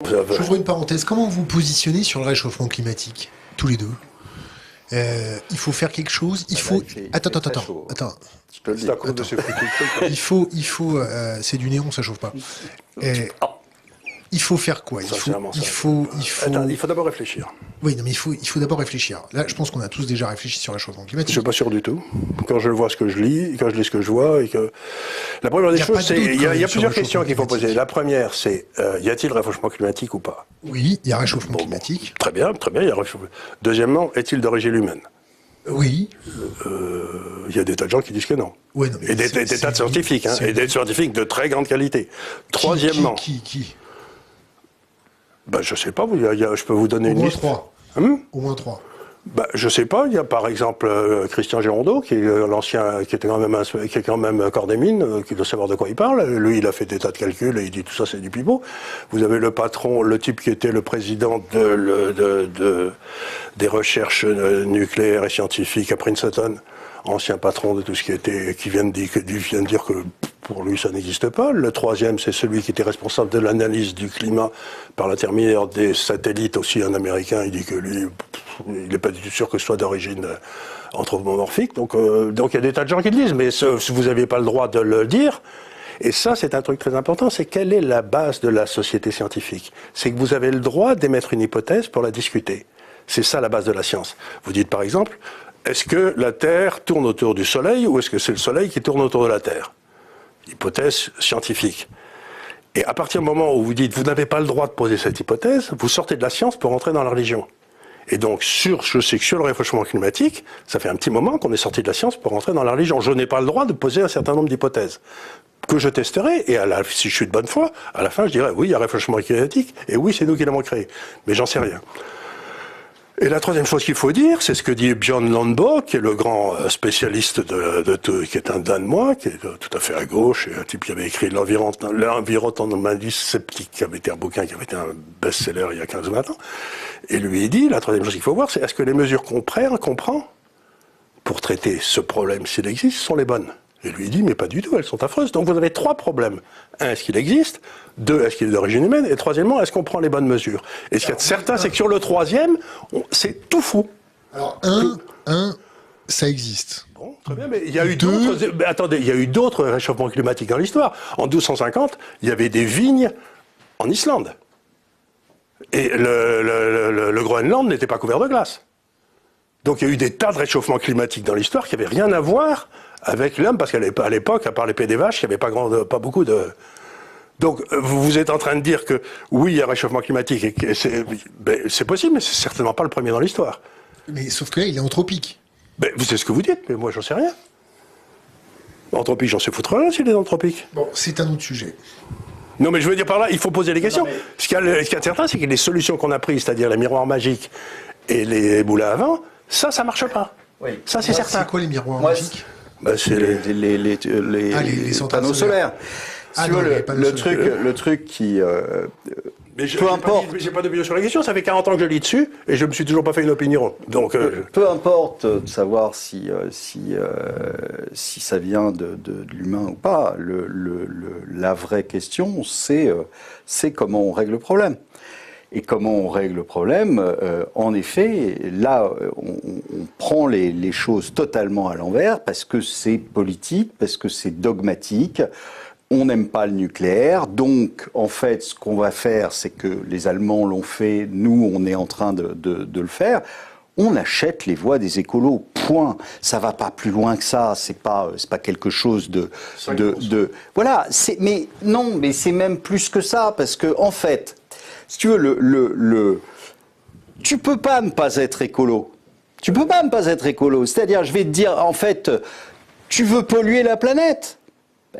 J'ouvre une parenthèse. Comment vous positionnez sur le réchauffement climatique, tous les deux? Il faut faire quelque chose. Il faut. Attends. Je te le dis. À cause de ces foutus trucs. C'est du néon, ça chauffe pas. Il faut faire quoi? Il faut d'abord réfléchir. Oui, non, mais il faut d'abord réfléchir. Là, je pense qu'on a tous déjà réfléchi sur le réchauffement climatique. Je suis pas sûr du tout. Quand je vois ce que je lis, quand je lis ce que je vois, et que la première des choses, c'est il y a plusieurs questions qu'il faut poser. La première, c'est y a-t-il réchauffement climatique ou pas? Oui, il y a réchauffement climatique. Très bien, il y a réchauffement. Deuxièmement, est-il d'origine humaine? Oui. Il y a des tas de gens qui disent que non. Ouais, non mais et des tas de scientifiques, et des scientifiques de très grande qualité. Troisièmement. Qui Ben, je sais pas, je peux vous donner une liste. Au moins trois. Ben, je sais pas, il y a par exemple Christian Girondeau, qui est l'ancien, qui est quand même corps des mines, qui doit savoir de quoi il parle. Lui, il a fait des tas de calculs et il dit tout ça c'est du pipeau. Vous avez le patron, le type qui était le président des recherches nucléaires et scientifiques à Princeton, ancien patron de tout ce qui vient de dire que pour lui ça n'existe pas. Le troisième, c'est celui qui était responsable de l'analyse du climat par l'intermédiaire des satellites, aussi un Américain. Il dit que lui, il n'est pas du tout sûr que ce soit d'origine anthropomorphique. Donc il y a des tas de gens qui le disent, mais vous n'aviez pas le droit de le dire. Et ça, c'est un truc très important, c'est quelle est la base de la société scientifique? C'est que vous avez le droit d'émettre une hypothèse pour la discuter. C'est ça la base de la science. Vous dites par exemple, est-ce que la Terre tourne autour du Soleil ou est-ce que c'est le Soleil qui tourne autour de la Terre? Hypothèse scientifique. Et à partir du moment où vous dites vous n'avez pas le droit de poser cette hypothèse, vous sortez de la science pour rentrer dans la religion. Et donc je sais que sur le réchauffement climatique, ça fait un petit moment qu'on est sorti de la science pour rentrer dans la religion. Je n'ai pas le droit de poser un certain nombre d'hypothèses que je testerai, et si je suis de bonne foi, à la fin je dirai oui, il y a réchauffement climatique, et oui, c'est nous qui l'avons créé. Mais j'en sais rien. Et la troisième chose qu'il faut dire, c'est ce que dit Björn Lomborg, qui est le grand spécialiste qui est un Danois, qui est tout à fait à gauche, et un type qui avait écrit l'environnementalisme sceptique, qui avait été un bouquin qui avait été un best-seller il y a 15 ou 20 ans. Et lui, il dit, la troisième chose qu'il faut voir, c'est est-ce que les mesures qu'on prend pour traiter ce problème, s'il existe, sont les bonnes? Et lui, il dit, mais pas du tout, elles sont affreuses. Donc vous avez trois problèmes. Un, est-ce qu'il existe? Deux, est-ce qu'il est d'origine humaine? Et troisièmement, est-ce qu'on prend les bonnes mesures? Et ce qu'il y a de certain, c'est que sur le troisième, c'est tout fou. Alors, ça existe. Bon, très bien, mais il y a eu d'autres... Attendez, il y a eu d'autres réchauffements climatiques dans l'histoire. En 1250, il y avait des vignes en Islande. Et le Groenland n'était pas couvert de glace. Donc il y a eu des tas de réchauffements climatiques dans l'histoire qui n'avaient rien à voir avec l'homme, parce qu'à l'époque, à part l'épée des vaches, il n'y avait pas beaucoup de... Donc vous êtes en train de dire que oui, il y a un réchauffement climatique, et c'est possible, mais c'est certainement pas le premier dans l'histoire. Mais sauf que là, il est anthropique. C'est ce que vous dites, mais moi j'en sais rien. Anthropique, j'en sais foutre rien s'il est anthropique. Bon, c'est un autre sujet. Non, mais je veux dire par là, il faut poser les questions. Ce qu'il y a de certain, c'est que les solutions qu'on a prises, c'est-à-dire les miroirs magiques et les moulins à vent, ça marche pas. Oui. Ça, c'est certain. C'est quoi les miroirs magiques? C'est les panneaux solaires. Le truc qui... Mais peu importe. J'ai pas d'opinion sur la question, ça fait 40 ans que je lis dessus, et je me suis toujours pas fait une opinion. Donc, peu importe de savoir si ça vient de l'humain ou pas, la vraie question, c'est comment on règle le problème. Et comment on règle le problème? En effet, là, on prend les choses totalement à l'envers, parce que c'est politique, parce que c'est dogmatique. On n'aime pas le nucléaire, donc en fait, ce qu'on va faire, c'est que les Allemands l'ont fait, nous, on est en train de le faire. On achète les voix des écolos, point. Ça va pas plus loin que ça. C'est pas quelque chose de voilà. Mais c'est même plus que ça, parce que en fait, si tu veux, tu peux pas ne pas être écolo. Tu peux pas ne pas être écolo. C'est-à-dire, je vais te dire, en fait, tu veux polluer la planète.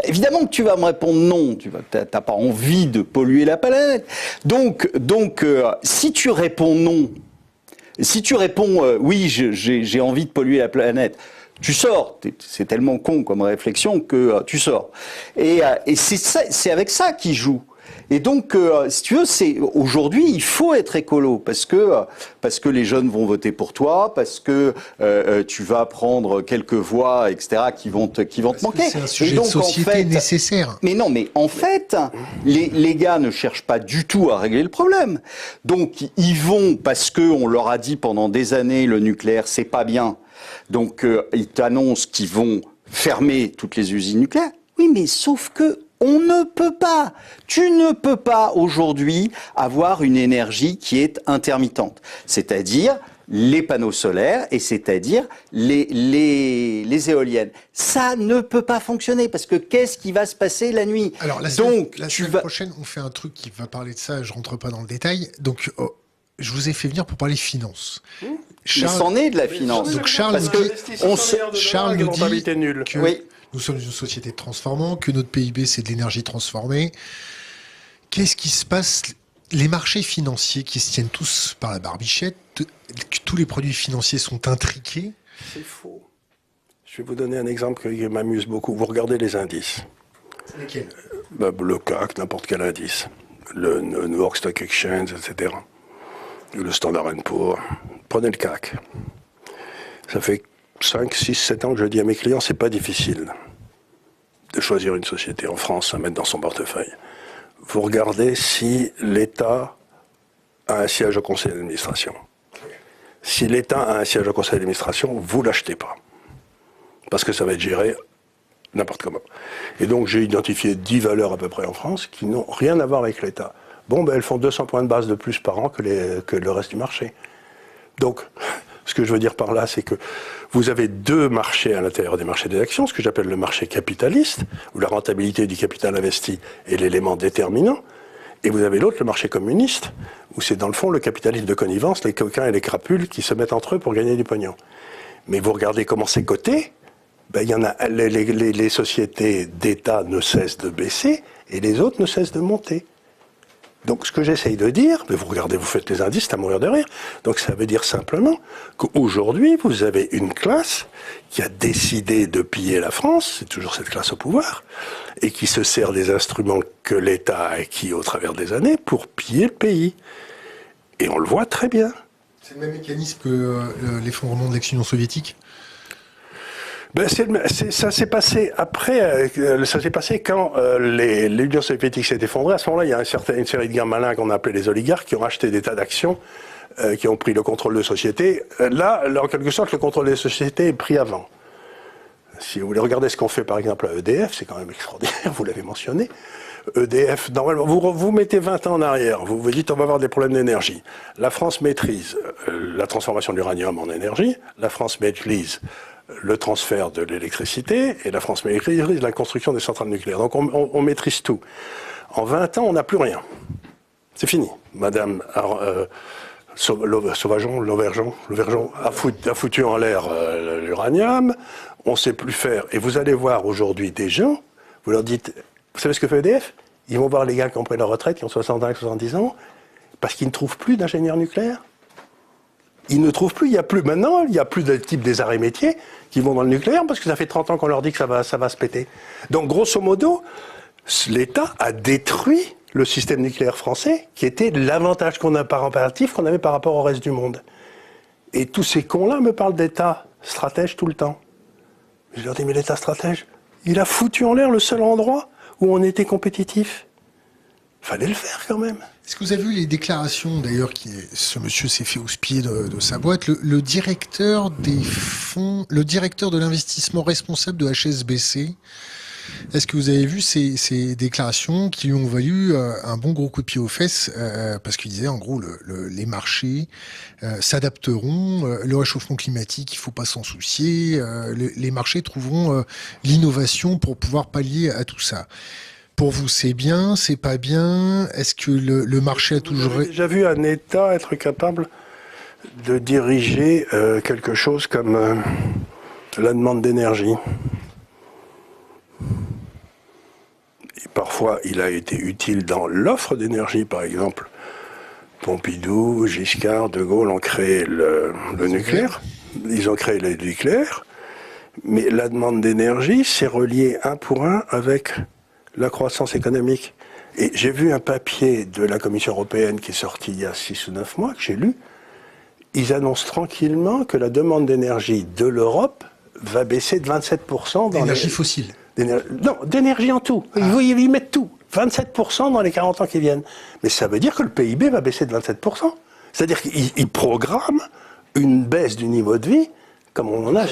Évidemment que tu vas me répondre non, t'as pas envie de polluer la planète. Donc, si tu réponds non, si tu réponds oui, j'ai envie de polluer la planète, tu sors. C'est tellement con comme réflexion que tu sors. Et c'est avec ça qu'ils jouent. Et donc, si tu veux, aujourd'hui, il faut être écolo parce que les jeunes vont voter pour toi, parce que tu vas prendre quelques voix, etc., qui vont te manquer. C'est un sujet de société nécessaire. Mais non, mais en fait, les gars ne cherchent pas du tout à régler le problème. Donc, ils vont parce que on leur a dit pendant des années le nucléaire c'est pas bien. Donc, ils t'annoncent qu'ils vont fermer toutes les usines nucléaires. Oui, mais sauf que on ne peut pas. Tu ne peux pas aujourd'hui avoir une énergie qui est intermittente. C'est-à-dire les panneaux solaires et c'est-à-dire les éoliennes. Ça ne peut pas fonctionner parce que qu'est-ce qui va se passer la nuit? Alors, la semaine prochaine, on fait un truc qui va parler de ça, je rentre pas dans le détail. Donc, je vous ai fait venir pour parler finance. Charles, mais c'en est de la finance. Donc Charles nous dit que oui. Nous sommes une société de transformants, que notre PIB c'est de l'énergie transformée. Qu'est-ce qui se passe? Les marchés financiers qui se tiennent tous par la barbichette, tous les produits financiers sont intriqués. C'est faux. Je vais vous donner un exemple qui m'amuse beaucoup. Vous regardez les indices. Lesquels? Le CAC, n'importe quel indice. Le New York Stock Exchange, etc. Le Standard & Poor's. Prenez le CAC. Ça fait 5, 6, 7 ans que je dis à mes clients, c'est pas difficile de choisir une société en France à mettre dans son portefeuille. Vous regardez si l'État a un siège au conseil d'administration. Si l'État a un siège au conseil d'administration, vous l'achetez pas. Parce que ça va être géré n'importe comment. Et donc j'ai identifié 10 valeurs à peu près en France qui n'ont rien à voir avec l'État. Bon, elles font 200 points de base de plus par an que le reste du marché. Donc, ce que je veux dire par là, c'est que vous avez deux marchés à l'intérieur des marchés des actions, ce que j'appelle le marché capitaliste, où la rentabilité du capital investi est l'élément déterminant, et vous avez l'autre, le marché communiste, où c'est dans le fond le capitalisme de connivence, les coquins et les crapules qui se mettent entre eux pour gagner du pognon. Mais vous regardez comment c'est coté, il y en a, les sociétés d'État ne cessent de baisser, et les autres ne cessent de monter. Donc ce que j'essaye de dire, mais vous regardez, vous faites les indices, c'est à mourir de rire. Donc ça veut dire simplement qu'aujourd'hui, vous avez une classe qui a décidé de piller la France, c'est toujours cette classe au pouvoir, et qui se sert des instruments que l'État a acquis au travers des années pour piller le pays. Et on le voit très bien. C'est le même mécanisme que l'effondrement de l'ex-Union soviétique ? Ça s'est passé après, ça s'est passé quand l'Union soviétique s'est effondrée. À ce moment-là, il y a une série de gars malins qu'on a appelés les oligarques qui ont acheté des tas d'actions, qui ont pris le contrôle de sociétés. Là, en quelque sorte, le contrôle des sociétés est pris avant. Si vous voulez regarder ce qu'on fait par exemple à EDF, c'est quand même extraordinaire, vous l'avez mentionné. EDF, normalement, vous mettez 20 ans en arrière, vous vous dites on va avoir des problèmes d'énergie. La France maîtrise la transformation de l'uranium en énergie, la France maîtrise le transfert de l'électricité, et la France maîtrise la construction des centrales nucléaires. Donc on maîtrise tout. En 20 ans, on n'a plus rien. C'est fini. Madame Sauvageon a foutu en l'air l'uranium, on ne sait plus faire. Et vous allez voir aujourd'hui des gens, vous leur dites, vous savez ce que fait EDF? Ils vont voir les gars qui ont pris leur retraite, qui ont 65, 70 ans, parce qu'ils ne trouvent plus d'ingénieurs nucléaires. Ils ne trouvent plus, il n'y a plus de type des arts et métiers qui vont dans le nucléaire parce que ça fait 30 ans qu'on leur dit que ça va se péter. Donc, grosso modo, l'État a détruit le système nucléaire français qui était l'avantage qu'on a par impératif qu'on avait par rapport au reste du monde. Et tous ces cons-là me parlent d'État stratège tout le temps. Je leur dis, mais l'État stratège, il a foutu en l'air le seul endroit où on était compétitif. Fallait le faire quand même. Est-ce que vous avez vu les déclarations, d'ailleurs, ce monsieur s'est fait houspiller de sa boîte, le directeur des fonds, le directeur de l'investissement responsable de HSBC, est-ce que vous avez vu ces déclarations qui lui ont valu un bon gros coup de pied aux fesses, parce qu'il disait, en gros, les marchés s'adapteront, le réchauffement climatique, il faut pas s'en soucier, les marchés trouveront l'innovation pour pouvoir pallier à tout ça. Pour vous, c'est bien, c'est pas bien? Est-ce que le marché a toujours... Vous avez déjà vu un État être capable de diriger quelque chose comme la demande d'énergie? Et parfois, il a été utile dans l'offre d'énergie, par exemple. Pompidou, Giscard, De Gaulle ont créé le nucléaire. Ils ont créé le nucléaire. Mais la demande d'énergie, c'est relié un pour un avec la croissance économique. Et j'ai vu un papier de la Commission européenne qui est sorti il y a 6 ou 9 mois, que j'ai lu. Ils annoncent tranquillement que la demande d'énergie de l'Europe va baisser de 27% dans D'énergie fossile. Non, d'énergie en tout. Ils y mettent tout. 27% dans les 40 ans qui viennent. Mais ça veut dire que le PIB va baisser de 27%. C'est-à-dire qu'ils programment une baisse du niveau de vie comme on en a.